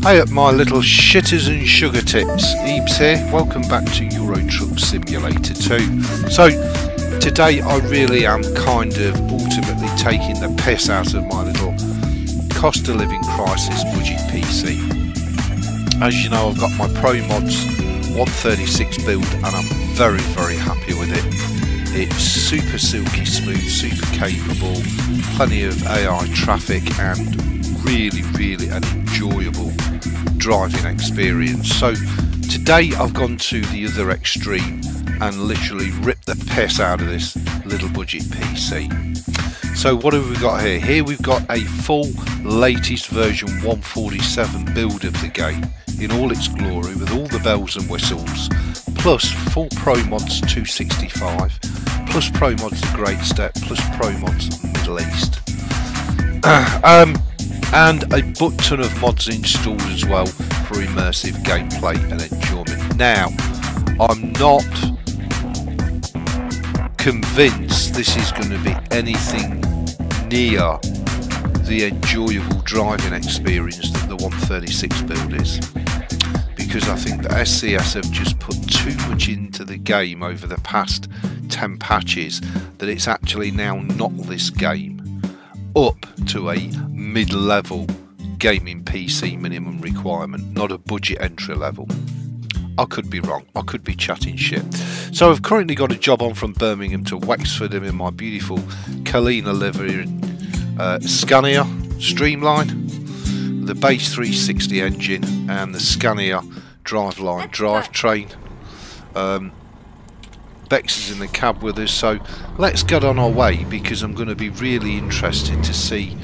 Hey up my little shitters and sugar tits, Ebs here, welcome back to Euro Truck Simulator 2. So today I really am kind of ultimately taking the piss out of my little cost of living crisis budget PC. As you know, I've got my ProMods 136 build and I'm very happy with it. It's super silky smooth, super capable, plenty of AI traffic and really an enjoyable driving experience. So today I've gone to the other extreme and literally ripped the piss out of this little budget PC. So what have we got here? Here we've got a full latest version 147 build of the game in all its glory with all the bells and whistles, plus full ProMods 265, plus ProMods the Great Step, plus ProMods Middle East. And a butt ton of mods installed as well for immersive gameplay and enjoyment. Now, I'm not convinced this is going to be anything near the enjoyable driving experience that the 136 build is, because I think the SCS have just put too much into the game over the past 10 patches that it's actually now knocked this game up to a mid-level gaming PC minimum requirement, not a budget entry level. I could be wrong, I could be chatting shit. So I've currently got a job on from Birmingham to Wexford in my beautiful Kalina livery Scania Streamline, the base 360 engine and the Scania driveline drivetrain. Bex is in the cab with us, so let's get on our way because I'm going to be really interested to see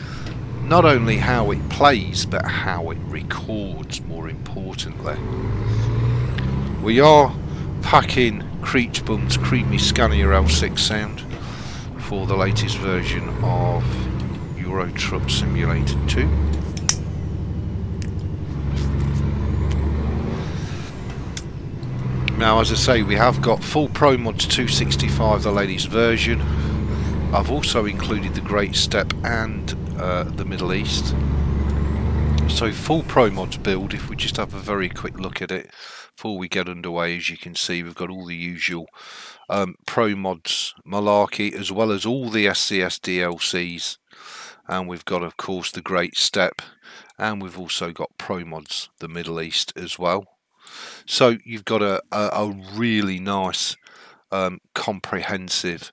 not only how it plays but how it records, more importantly. We are packing Creech Bum's creamy Scania L6 sound for the latest version of Euro Truck Simulator 2. Now, as I say, we have got full ProMods 265, the latest version. I've also included the Great Step and the Middle East. So full ProMods build, if we just have a very quick look at it before we get underway, as you can see, we've got all the usual ProMods malarkey, as well as all the SCS DLCs. And we've got, of course, the Great Step. And we've also got ProMods, the Middle East, as well. So you've got a really nice comprehensive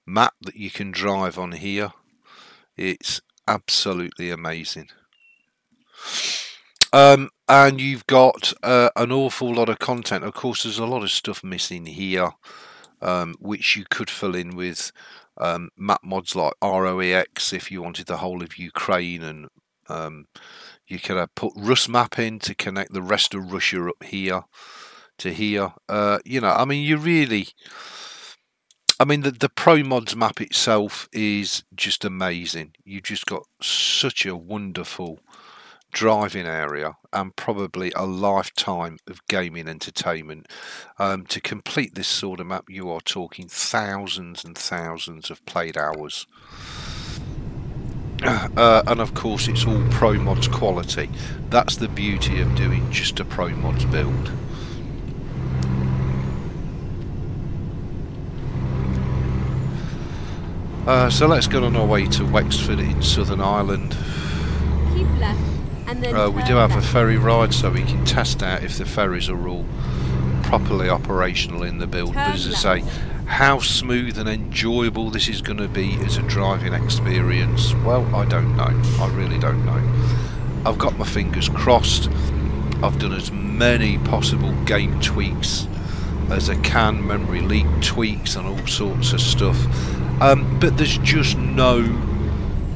map that you can drive on here. It's absolutely amazing. And you've got an awful lot of content. Of course, there's a lot of stuff missing here, which you could fill in with map mods like ROEX if you wanted the whole of Ukraine, and you could have put Rus map in to connect the rest of Russia up here to here. You know, I mean, you really, I mean, the ProMods map itself is just amazing. You've just got such a wonderful driving area and probably a lifetime of gaming entertainment. To complete this sort of map, you are talking thousands and thousands of played hours. And of course it's all ProMods quality. That's the beauty of doing just a ProMods build. So let's get on our way to Wexford in Southern Ireland. Keep left, and then we do have a ferry ride, so we can test out if the ferries are all properly operational in the build. But as I say, how smooth and enjoyable this is going to be as a driving experience, well, I don't know. I really don't know. I've got my fingers crossed. I've done as many possible game tweaks as I can, memory leak tweaks and all sorts of stuff. But there's just no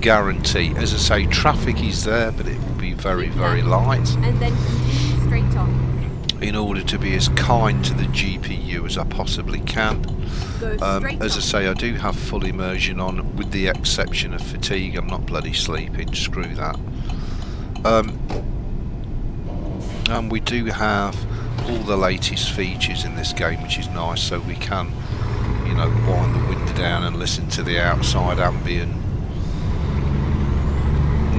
guarantee. As I say, traffic is there, but it will be very light. And then continue straight on. In order to be as kind to the GPU as I possibly can. As I say, I do have full immersion on, with the exception of fatigue. I'm not bloody sleeping, screw that. And we do have all the latest features in this game, which is nice, so we can, you know, wind the window down and listen to the outside ambient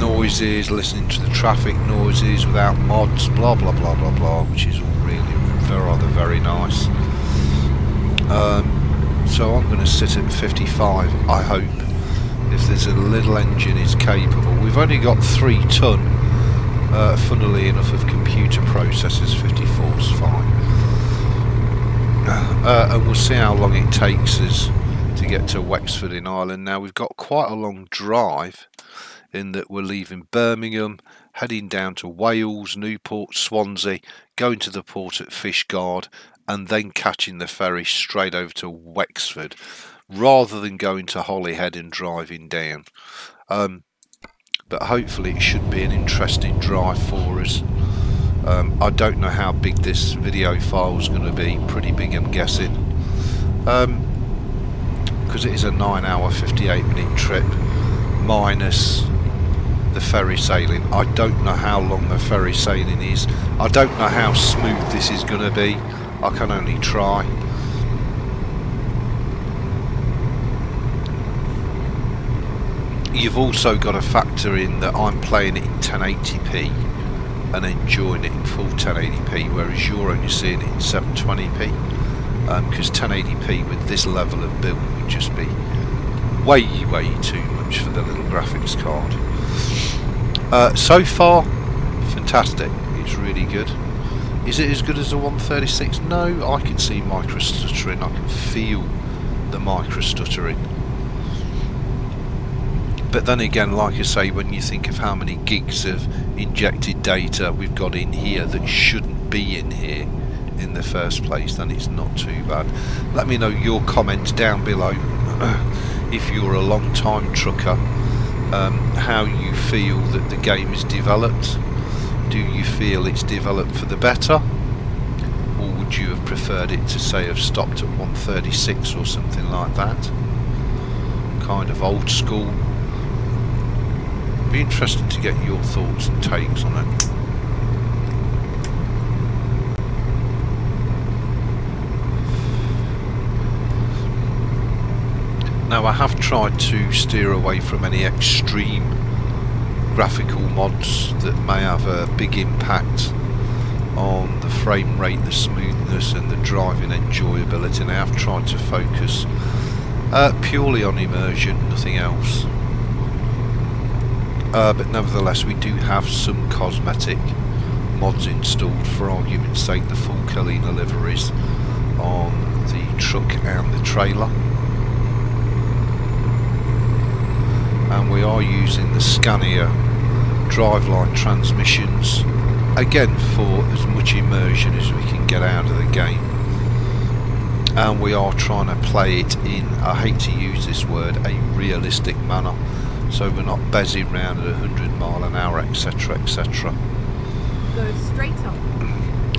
noises, listening to the traffic noises without mods, blah blah blah blah blah, which is all really rather very nice. So I'm going to sit at 55, I hope, if this little engine is capable. We've only got 3 ton, funnily enough, of computer processors. 54 is fine. And we'll see how long it takes us to get to Wexford in Ireland. Now we've got quite a long drive, in that we're leaving Birmingham, heading down to Wales, Newport, Swansea, going to the port at Fishguard, and then catching the ferry straight over to Wexford, rather than going to Holyhead and driving down. But hopefully it should be an interesting drive for us. I don't know how big this video file is going to be. Pretty big, I'm guessing, because it is a 9-hour 58-minute trip minus the ferry sailing. I don't know how long the ferry sailing is. I don't know how smooth this is going to be. I can only try. You've also got to factor in that I'm playing it in 1080p and enjoying it in full 1080p, whereas you're only seeing it in 720p, because 1080p with this level of build would just be way too much for the little graphics card. So far, fantastic. It's really good. Is it as good as the 136? No, I can see micro stuttering. I can feel the micro stuttering. But then again, like I say, when you think of how many gigs of injected data we've got in here that shouldn't be in here in the first place, then it's not too bad. Let me know your comments down below if you're a long time trucker, how you feel that the game is developed. Do you feel it's developed for the better, or would you have preferred it to say have stopped at 136 or something like that, kind of old school? Be interested to get your thoughts and takes on it. Now I have tried to steer away from any extreme graphical mods that may have a big impact on the frame rate, the smoothness and the driving enjoyability, and I have tried to focus purely on immersion, nothing else. But nevertheless we do have some cosmetic mods installed, for argument's sake the full Kalina liveries on the truck and the trailer. And we are using the Scania driveline transmissions, again for as much immersion as we can get out of the game. And we are trying to play it in, I hate to use this word, a realistic manner, so we're not buzzing around at 100 mile an hour, etc, etc. Go straight on.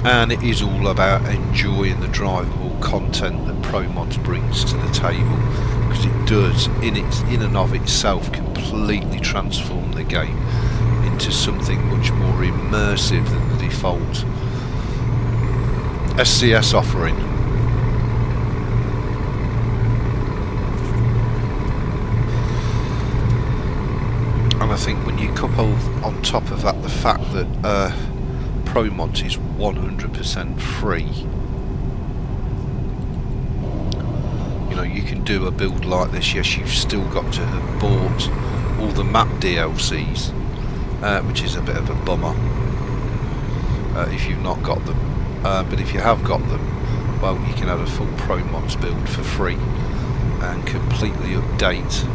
And it is all about enjoying the drivable content that ProMods brings to the table, because it does in and of itself completely transform the game into something much more immersive than the default SCS offering. And I think when you couple on top of that the fact that ProMods is 100% free, you know, you can do a build like this. Yes, you've still got to have bought all the map DLCs, which is a bit of a bummer if you've not got them, but if you have got them, well, you can have a full ProMods build for free and completely update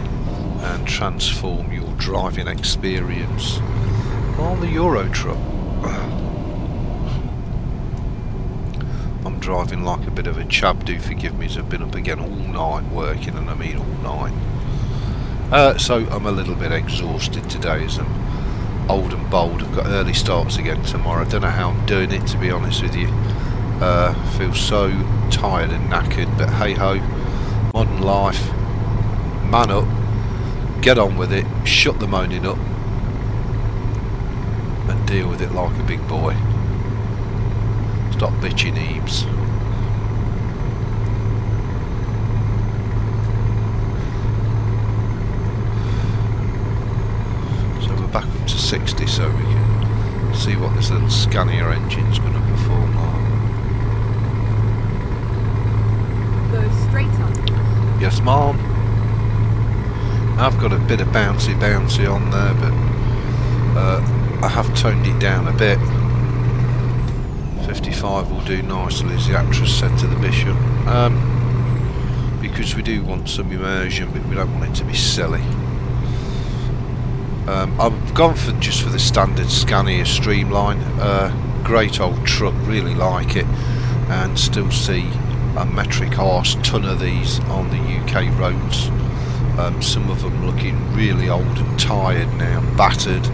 and transform your driving experience on the Euro truck. I'm driving like a bit of a chab, do forgive me, as I've been up again all night working, and I mean all night. So I'm a little bit exhausted today as I'm old and bold. I've got early starts again tomorrow. I don't know how I'm doing it, to be honest with you. Feel so tired and knackered, but hey ho, modern life. Man up, get on with it, shut the moaning up and deal with it like a big boy. Stop bitching, Eames. So we're back to 60 so we can see what this little Scania engine's going to perform like. Go straight on. Yes, ma'am. I've got a bit of bouncy on there, but I have toned it down a bit. 55 will do nicely, as the actress said to the bishop. Because we do want some immersion, but we don't want it to be silly. I've gone just for the standard Scania Streamline. Great old truck, really like it, and still see a metric arse ton of these on the UK roads. Some of them looking really old and tired now, battered,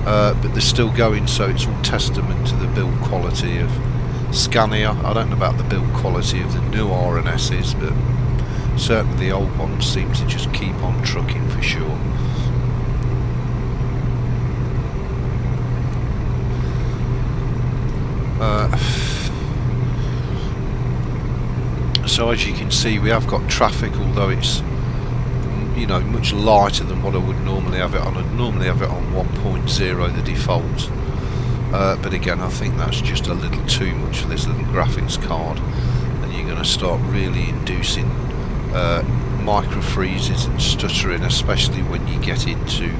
but they're still going, so it's all testament to the build quality of Scania. I don't know about the build quality of the new R&S's, but certainly the old ones seem to just keep on trucking for sure. So as you can see, we have got traffic, although it's, you know, much lighter than what I would normally have it on. I'd normally have it on 1.0, the default. But again, I think that's just a little too much for this little graphics card, and you're going to start really inducing micro freezes and stuttering, especially when you get into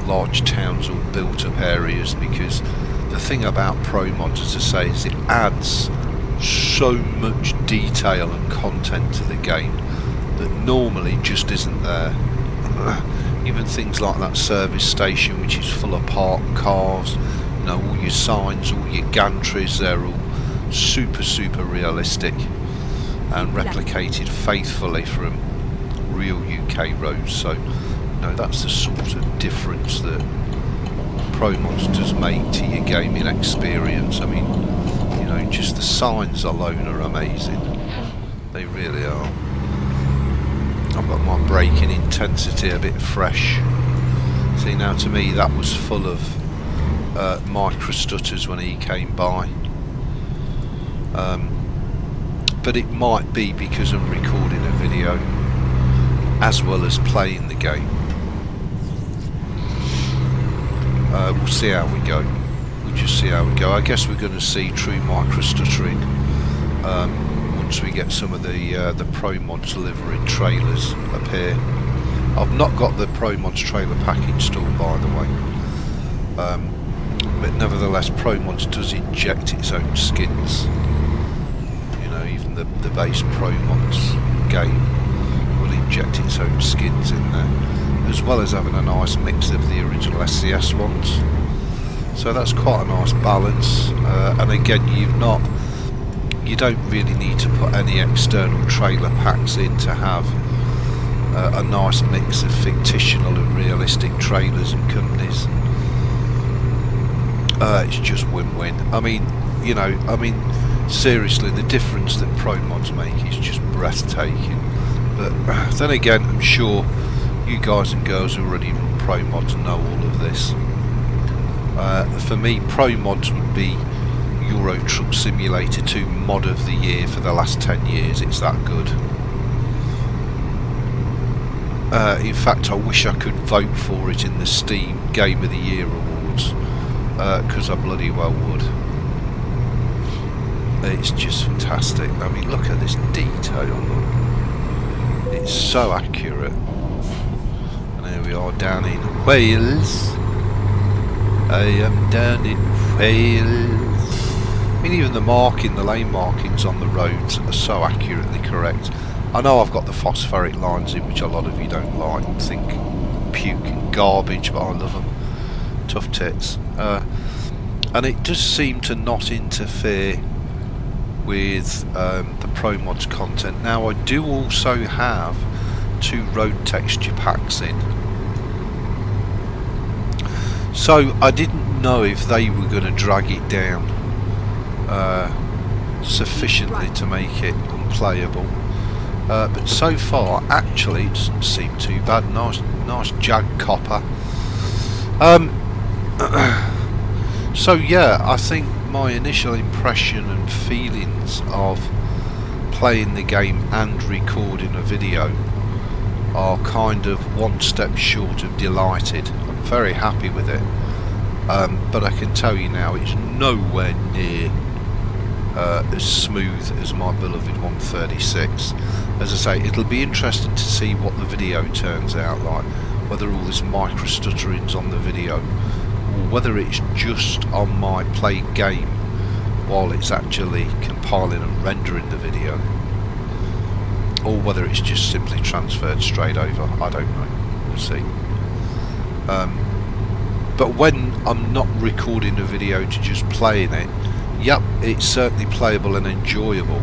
large towns or built up areas, because the thing about ProMods, as I say, is it adds so much detail and content to the game that normally just isn't there. Even things like that service station, which is full of parked cars, you know, all your signs, all your gantries, they're all super realistic and replicated faithfully from real UK roads. So, you know, that's the sort of difference that ProMods does make to your gaming experience. I mean, you know, just the signs alone are amazing. They really are. I've got my braking intensity a bit fresh. See, now to me that was full of micro stutters when he came by. But it might be because I'm recording a video as well as playing the game. We'll see how we go. We'll just see how we go. I guess we're going to see true micro stuttering once we get some of the ProMods delivering trailers appear. I've not got the ProMods trailer pack installed, by the way, but nevertheless ProMods does inject its own skins. You know, even the base ProMods game will inject its own skins in there, as well as having a nice mix of the original SCS ones. So that's quite a nice balance, and again, you don't really need to put any external trailer packs in to have a nice mix of fictional and realistic trailers and companies. It's just win-win. I mean, you know, seriously, the difference that ProMods make is just breathtaking. But then again, I'm sure you guys and girls who already run ProMods know all of this. For me, ProMods would be Euro Truck Simulator 2 mod of the year for the last 10 years. It's that good. In fact, I wish I could vote for it in the Steam Game of the Year Awards, because I bloody well would. It's just fantastic. I mean, look at this detail. It's so accurate. And here we are down in Wales. I am down in Wales. I mean, even the lane markings on the roads are so accurately correct. I know I've got the phosphoric lines in, which a lot of you don't like and think puking garbage, but I love them. Tough tits. And it does seem to not interfere with the ProMods content. Now, I do also have 2 road texture packs in. So I didn't know if they were going to drag it down sufficiently to make it unplayable, but so far actually it doesn't seem too bad. Nice Jag copper. So yeah, I think my initial impression and feelings of playing the game and recording a video are kind of one step short of delighted. I'm very happy with it. But I can tell you now, it's nowhere near as smooth as my beloved 136. As I say, it'll be interesting to see what the video turns out like, whether all this micro stuttering's on the video, or whether it's just on my played game while it's actually compiling and rendering the video, or whether it's just simply transferred straight over. I don't know, we'll see. But when I'm not recording a video to just playing it, yep, it's certainly playable and enjoyable,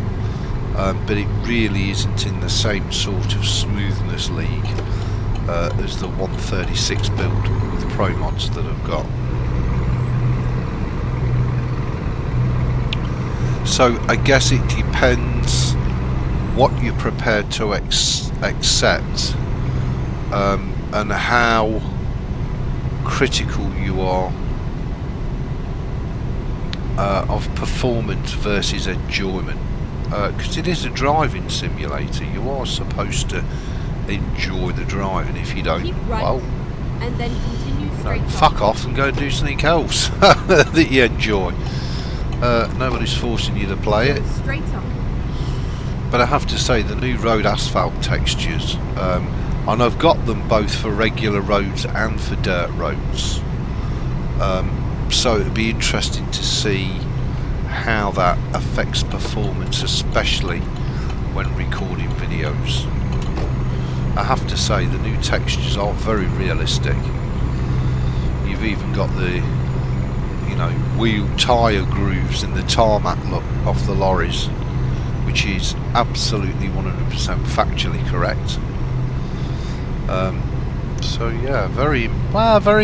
but it really isn't in the same sort of smoothness league as the 136 build with ProMods that I've got. So I guess it depends what you're prepared to accept, and how critical you are of performance versus enjoyment, because it is a driving simulator. You are supposed to enjoy the driving. If you don't, right, well, and then continue straight fuck off and go and do something else that you enjoy. Nobody's forcing you to play it. Straight on. But I have to say, the new road asphalt textures, and I've got them both for regular roads and for dirt roads, so it'd be interesting to see how that affects performance, especially when recording videos. I have to say, the new textures are very realistic. You've even got the, you know, wheel tyre grooves and the tarmac look off the lorries, which is absolutely 100% factually correct. So yeah, very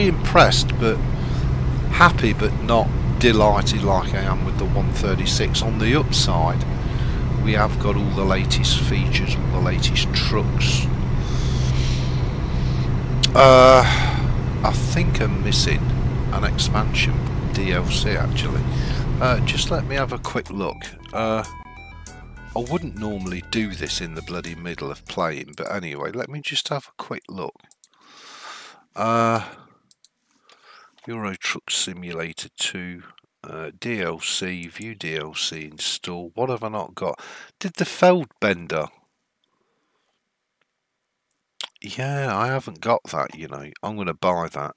impressed, but happy, but not delighted like I am with the 136. On the upside, we have got all the latest features, all the latest trucks. I think I'm missing an expansion DLC actually. Just let me have a quick look. I wouldn't normally do this in the bloody middle of playing, but anyway, let me just have a quick look. Euro Truck Simulator 2, DLC, view DLC, install. What have I not got? Did the feldbinder? Yeah, I haven't got that, you know. I'm going to buy that.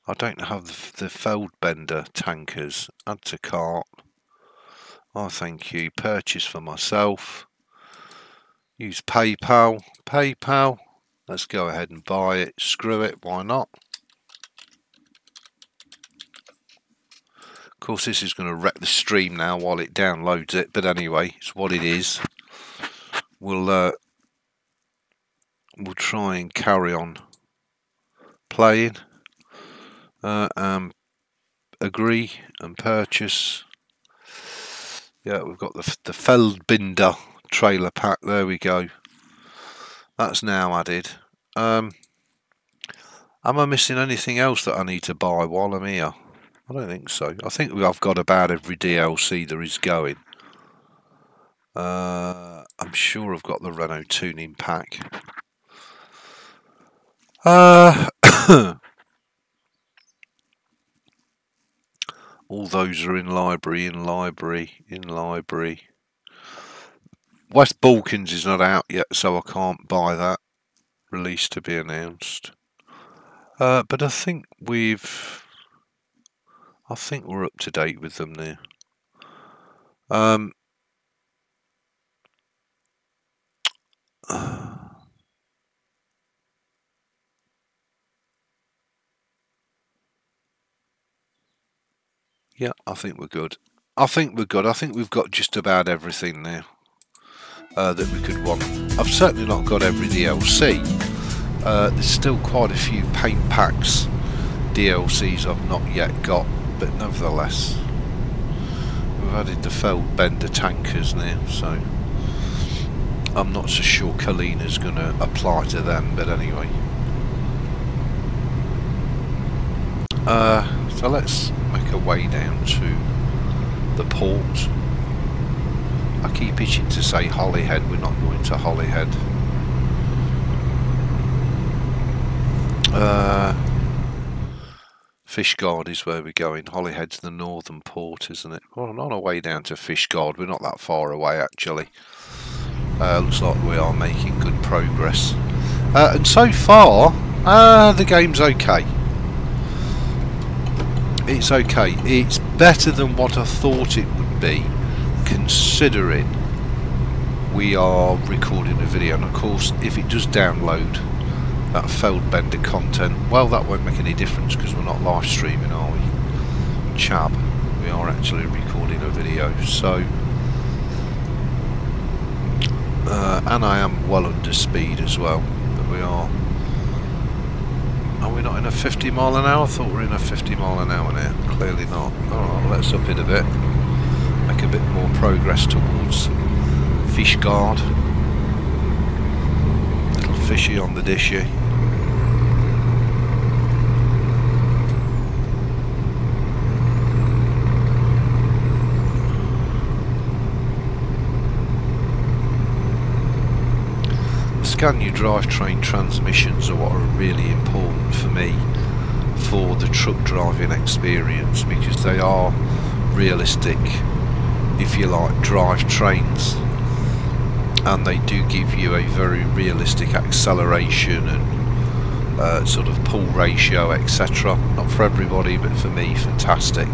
I don't have the feldbinder tankers. Add to cart. Oh, thank you. Purchase for myself. Use PayPal. PayPal. Let's go ahead and buy it. Screw it. Why not? Of course, this is going to wreck the stream now while it downloads it. But anyway, it's what it is. We'll try and carry on playing. Agree and purchase. Yeah, we've got the feldbinder trailer pack. There we go. That's now added. Am I missing anything else that I need to buy while I'm here? I don't think so. I think I've got about every DLC there is going. I'm sure I've got the Renault tuning pack. All those are in library. West Balkans is not out yet, so I can't buy that. Release to be announced. But I think we're up to date with them now. Yeah, I think we're good. I think we've got just about everything now that we could want. I've certainly not got every DLC. There's still quite a few paint packs DLCs I've not yet got, but nevertheless, we've added the feldbinder tankers now, so I'm not so sure Kalina's going to apply to them, but anyway. So let's make our way down to the port. I keep itching to say Holyhead. We're not going to Holyhead. Fishguard is where we're going. Holyhead's the northern port, isn't it? Well, on our way down to Fishguard. We're not that far away, actually. Looks like we are making good progress. And so far, the game's okay. It's okay. It's better than what I thought it would be, considering we are recording a video. And of course, if it does download that feldbinder content, well, that won't make any difference because we're not live streaming, are we? Chab, we are actually recording a video. So and I am well under speed as well, but we are we not in a 50 mile an hour? I thought we were in a 50 mile an hour now. Clearly not. Alright, let's up it a bit, make a bit more progress towards Fishguard. Little fishy on the dishy. Scan your drivetrain transmissions are what are really important for me for the truck driving experience, because they are realistic, if you like, drivetrains, and they do give you a very realistic acceleration and sort of pull ratio, etc. Not for everybody, but for me, fantastic.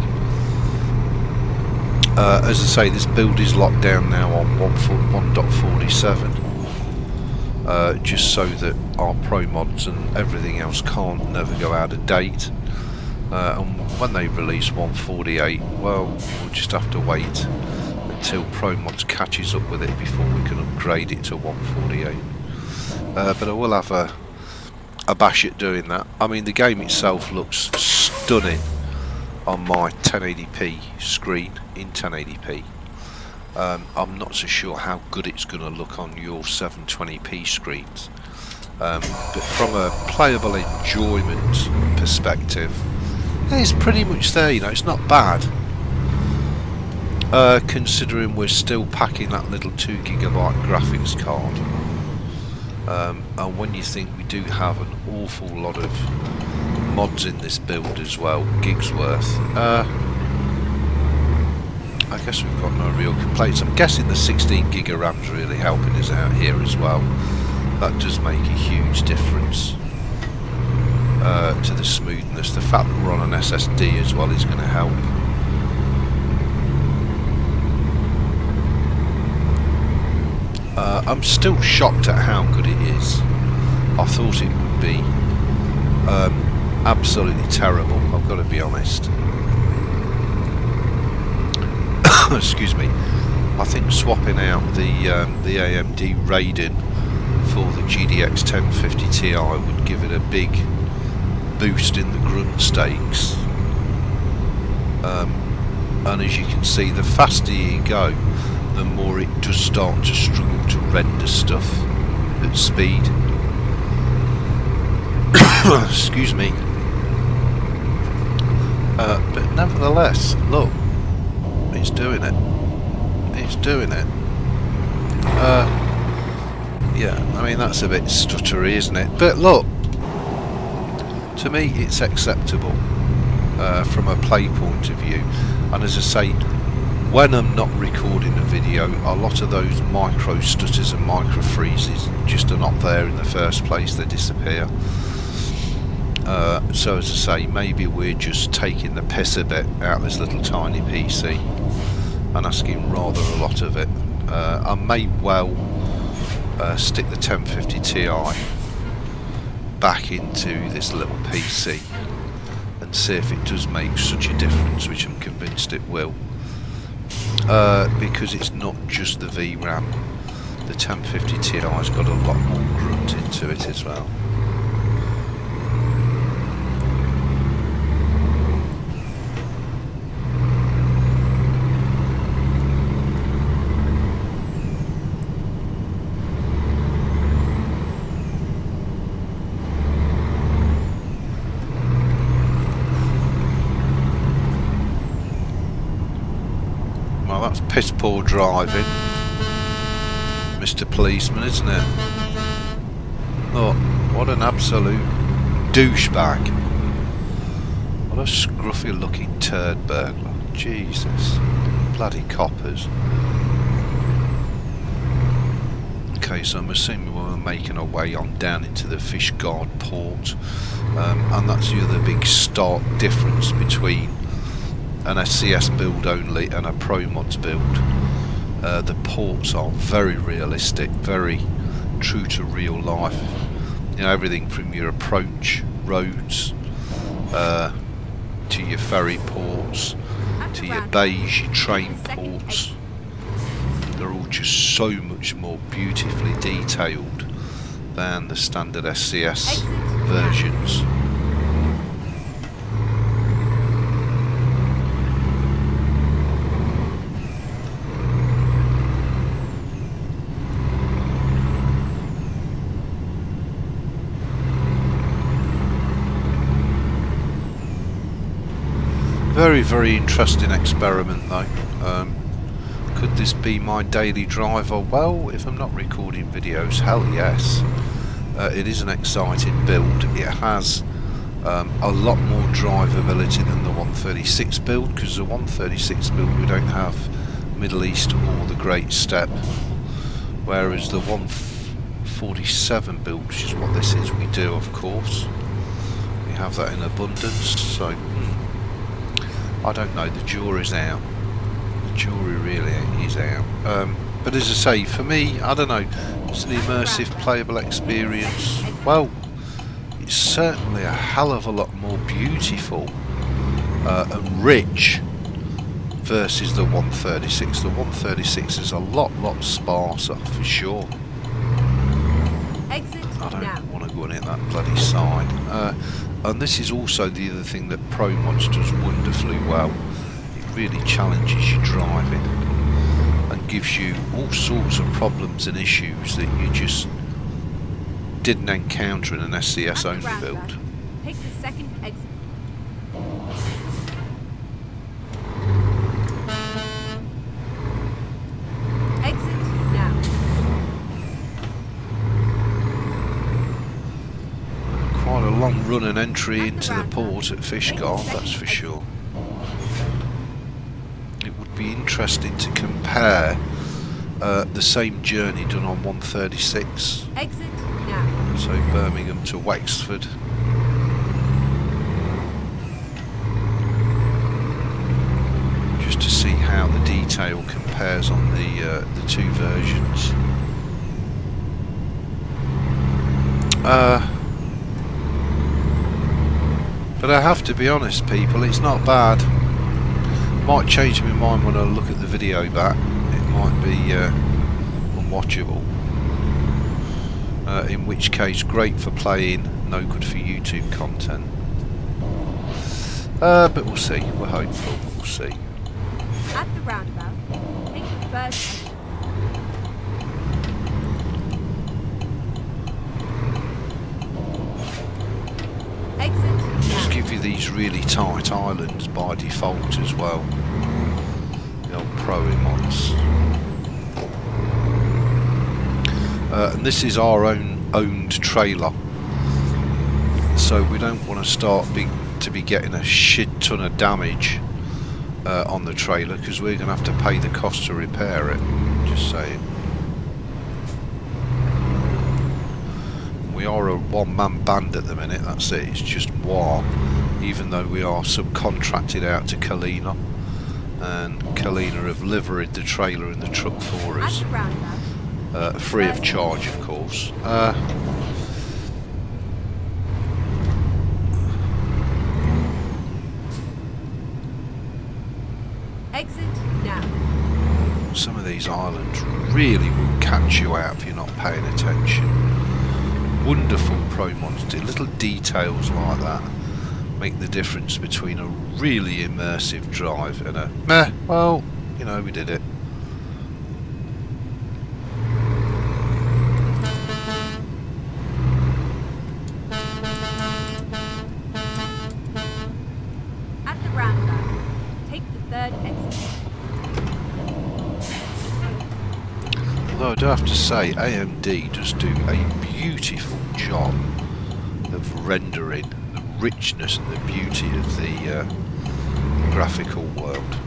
As I say, this build is locked down now on 1.47. Just so that our ProMods and everything else can't never go out of date. And when they release 148, well, we'll just have to wait until ProMods catches up with it before we can upgrade it to 148. But I will have a bash at doing that. I mean, the game itself looks stunning on my 1080p screen in 1080p. I'm not so sure how good it's going to look on your 720p screens, but from a playable enjoyment perspective, it's pretty much there. You know, it's not bad, considering we're still packing that little 2GB graphics card, and when you think we do have an awful lot of mods in this build as well, gigs worth. I guess we've got no real complaints. I'm guessing the 16GB RAM's really helping us out here as well. That does make a huge difference to the smoothness. The fact that we're on an SSD as well is going to help. I'm still shocked at how good it is. I thought it would be absolutely terrible, I've got to be honest. Excuse me. I think swapping out the AMD Radeon for the GDX 1050 Ti would give it a big boost in the grunt stakes. And as you can see, the faster you go, the more it does start to struggle to render stuff at speed. Excuse me. But nevertheless, look. It's doing it. It's doing it. Yeah, I mean, that's a bit stuttery, isn't it? But look, to me it's acceptable from a play point of view. And as I say, when I'm not recording a video, a lot of those micro stutters and micro freezes just are not there in the first place. They disappear. So as I say, maybe we're just taking the piss a bit out of this little tiny PC and asking rather a lot of it. I may well stick the 1050 Ti back into this little PC and see if it does make such a difference, which I'm convinced it will, because it's not just the VRAM. The 1050 Ti has got a lot more grunt into it as well. Well, that's piss poor driving, Mr. Policeman, isn't it? Oh, what an absolute douchebag. What a scruffy looking turd burglar. Jesus. Bloody coppers. Okay, so I'm assuming we're making our way on down into the Fishguard port. And that's the other big stark difference between an SCS build only and a ProMods build. The ports are very realistic, very true to real life. You know, everything from your approach roads to your ferry ports to your bays, your train ports. They're all just so much more beautifully detailed than the standard SCS versions. Very, very interesting experiment though. Could this be my daily driver? Well, if I'm not recording videos, hell yes. It is an exciting build. It has a lot more drivability than the 136 build, because the 136 build we don't have Middle East or the Great Steppe, whereas the 147 build, which is what this is, we do of course. We have that in abundance, so I don't know, the jury's out. The jury really is out. But as I say, for me, I don't know, it's an immersive playable experience. Well, it's certainly a hell of a lot more beautiful and rich versus the 136. The 136 is a lot sparser for sure. I don't want to go and hit that bloody sign. And this is also the other thing that ProMods does wonderfully well. It really challenges your driving and gives you all sorts of problems and issues that you just didn't encounter in an SCS only build. Take the second exit. Exit now. Quite a long run and entry into the port at Fishguard, that's for sure. It would be interesting to compare the same journey done on 136. Exit now. So Birmingham to Wexford. Just to see how the detail compares on the two versions. But I have to be honest, people, it's not bad. Might change my mind when I look at the video back. It might be unwatchable. In which case, great for playing, no good for YouTube content. But we'll see. We're hopeful. We'll see. At the roundabout, take the first exit. Just give you these really tight islands by default as well. The old ProMods. And this is our owned trailer, so we don't want to start to be getting a shit ton of damage on the trailer, because we're going to have to pay the cost to repair it. Just saying. We are a one-man band at the minute, that's it, it's just war. Even though we are subcontracted out to Kalina, and Kalina have liveried the trailer and the truck for us. Free of charge, of course. Exit now. Some of these islands really will catch you out if you're not paying attention. Wonderful ProMods do. Little details like that make the difference between a really immersive drive and a meh, well, you know, we did it. At the roundabout, take the third exit. Although I do have to say, AMD does do a beautiful job of rendering the richness and the beauty of the graphical world.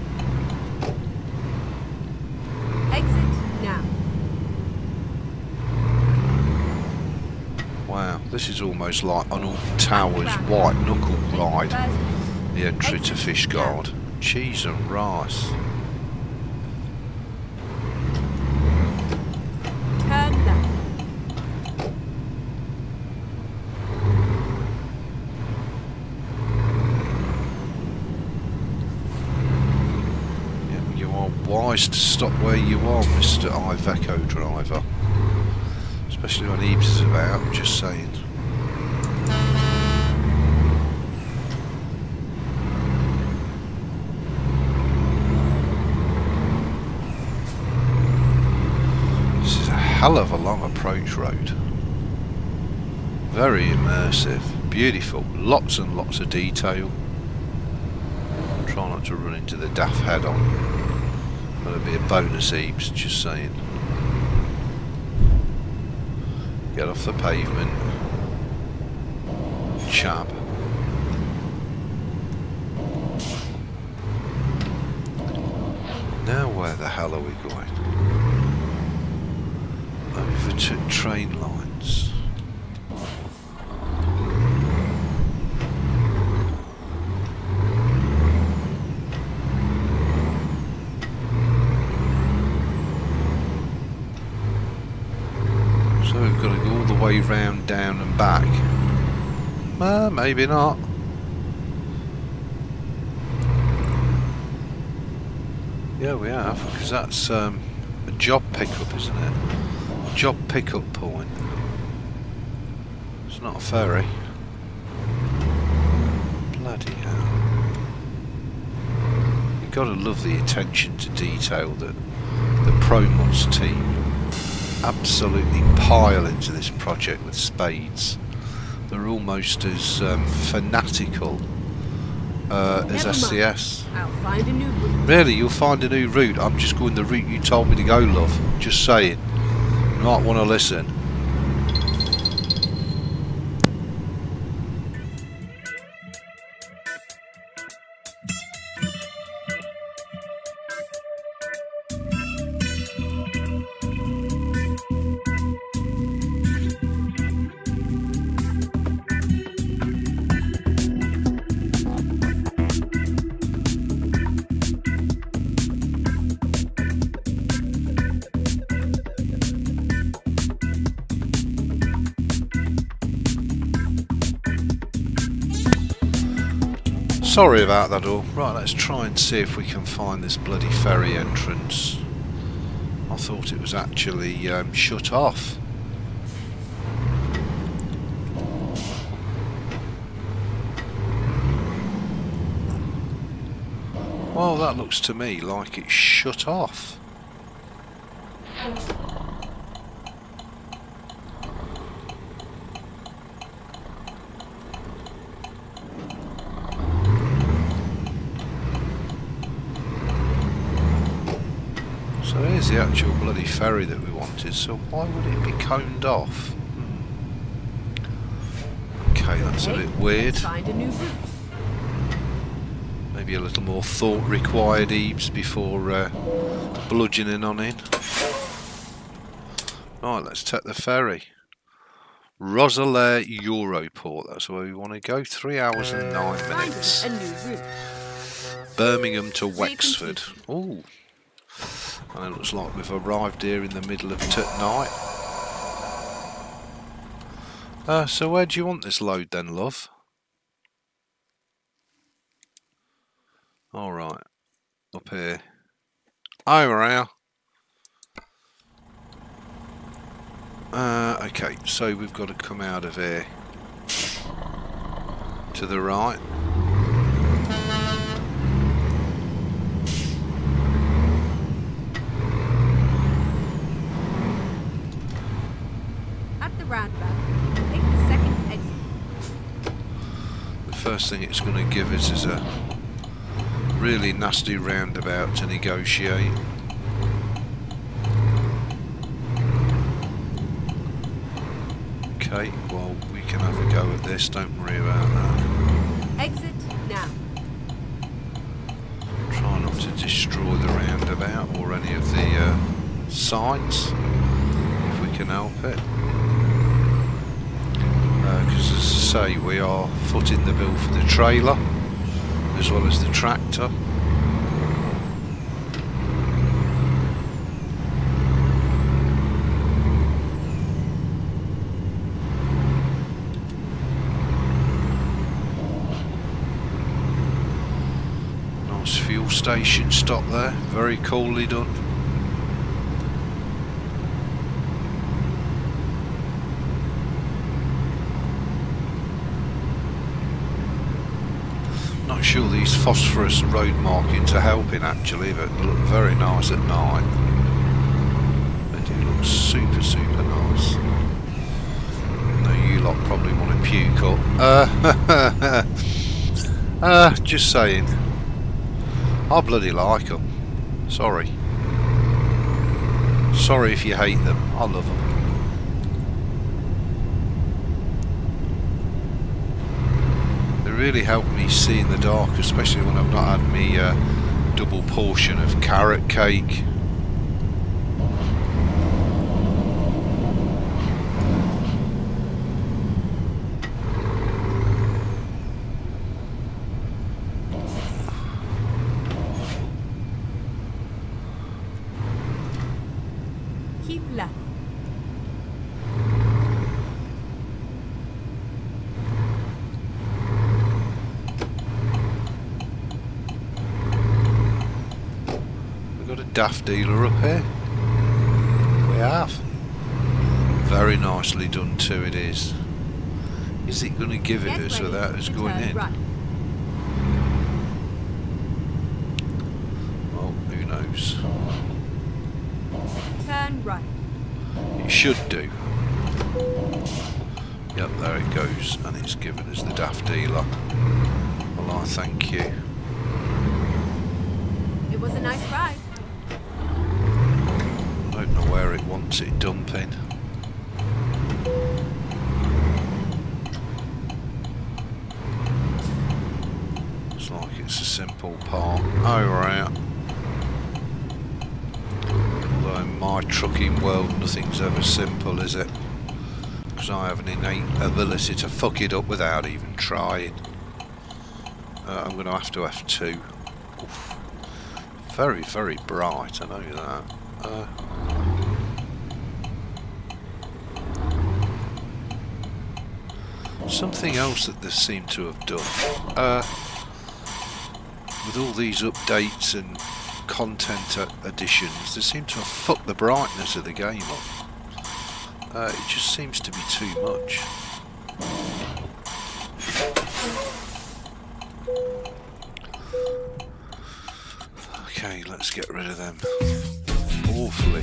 Exit now. Wow, this is almost like an Alton Towers white knuckle ride, the entry to Fishguard. Cheese and rice. Turn left. Yeah, you are wise to stop where you are, Mr. Iveco driver. Especially when Eames is about, just saying. This is a hell of a long approach road. Very immersive, beautiful, lots and lots of detail. Try not to run into the daft head on. That'll be a bonus, Eames, just saying. Get off the pavement. Chap. Now where the hell are we going? Over to train lines. So we've got to go all the way round, down and back. Maybe not. Yeah, we have, because that's a job pickup, isn't it? Job pickup point. It's not a ferry. Bloody hell. You've got to love the attention to detail that the ProMods team absolutely pile into this project with spades. They're almost as fanatical as SCS. I'll find a new route. Really, you'll find a new route. I'm just going the route you told me to go, love. Just saying. You might want to listen. Sorry about that all. Right, let's try and see if we can find this bloody ferry entrance. I thought it was actually shut off. Well, that looks to me like it's shut off. So here's the actual bloody ferry that we wanted, so why would it be coned off? Okay, that's a bit weird. Find a new route. Maybe a little more thought required, Eames, before bludgeoning on in. Right, let's take the ferry. Roeselare Europort, that's where we want to go. 3 hours and 9 minutes. A new route. Birmingham to Wexford. Ooh. And it looks like we've arrived here in the middle of night. So where do you want this load then, love? Alright. Up here. Over here. Okay, so we've got to come out of here. To the right. Roundabout. Take the second exit. The first thing it's going to give us is a really nasty roundabout to negotiate. Okay, well we can have a go at this, don't worry about that. Exit now. Try not to destroy the roundabout or any of the signs, if we can help it. Because as I say, we are footing the bill for the trailer, as well as the tractor. Fuel station stop there, very coolly done. Not sure these phosphorus road markings are helping actually, but they look very nice at night. They do look super, super nice. No, you lot probably want to puke up. Just saying. I bloody like them. Sorry. Sorry if you hate them. I love them. They really help me see in the dark, especially when I've not had me double portion of carrot cake. Keep left. We've got a daft dealer up here. We have. Very nicely done too, it is. Is it going to give it us without us going in? Right. Well, who knows? Turn right. It should do. Yep, there it goes, and it's given us the daft dealer. Well, I thank you. It was a nice ride. I don't know where it wants it dumping. Looks like it's a simple part. Oh, right. In my trucking world, nothing's ever simple, is it? Because I have an innate ability to fuck it up without even trying. I'm going to have to F2. Oof. Very, very bright, I know that. Something else that they seem to have done. With all these updates and content additions, they seem to have fucked the brightness of the game up. It just seems to be too much. Okay, let's get rid of them awfully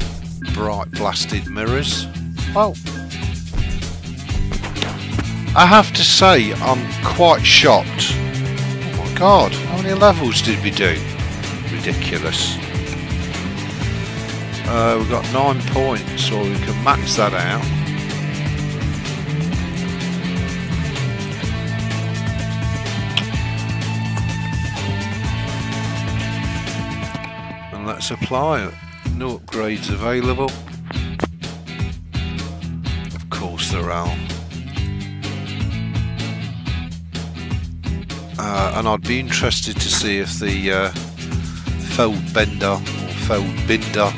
bright blasted mirrors. Well, I have to say I'm quite shocked. Oh my god, how many levels did we do? Ridiculous. We've got 9 points, so we can max that out. And let's apply it. No upgrades available. Of course there are. And I'd be interested to see if the feldbinder or feldbinder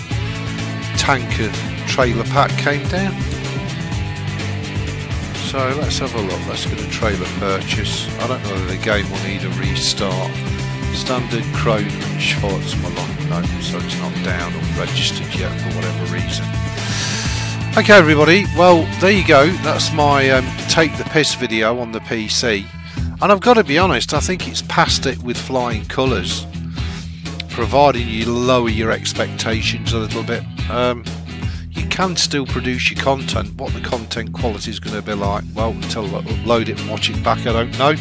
tanker trailer pack came down. So let's have a look. Let's get a trailer purchase. I don't know whether the game will need a restart. Standard Chrome and Schwarzmalon. No, so it's not down or registered yet for whatever reason. Okay everybody, well there you go. That's my take the piss video on the PC. And I've got to be honest, I think it's passed it with flying colours, providing you lower your expectations a little bit. You can still produce your content. What the content quality is going to be like, well, until I upload it and watch it back, I don't know.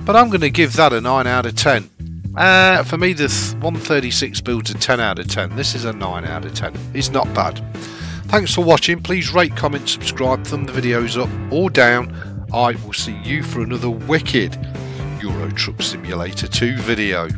But I'm going to give that a 9 out of 10. For me, the 136 build's a 10 out of 10. This is a 9 out of 10. It's not bad. Thanks for watching. Please rate, comment, subscribe, thumb the videos up or down. I will see you for another wicked Euro Truck Simulator 2 video.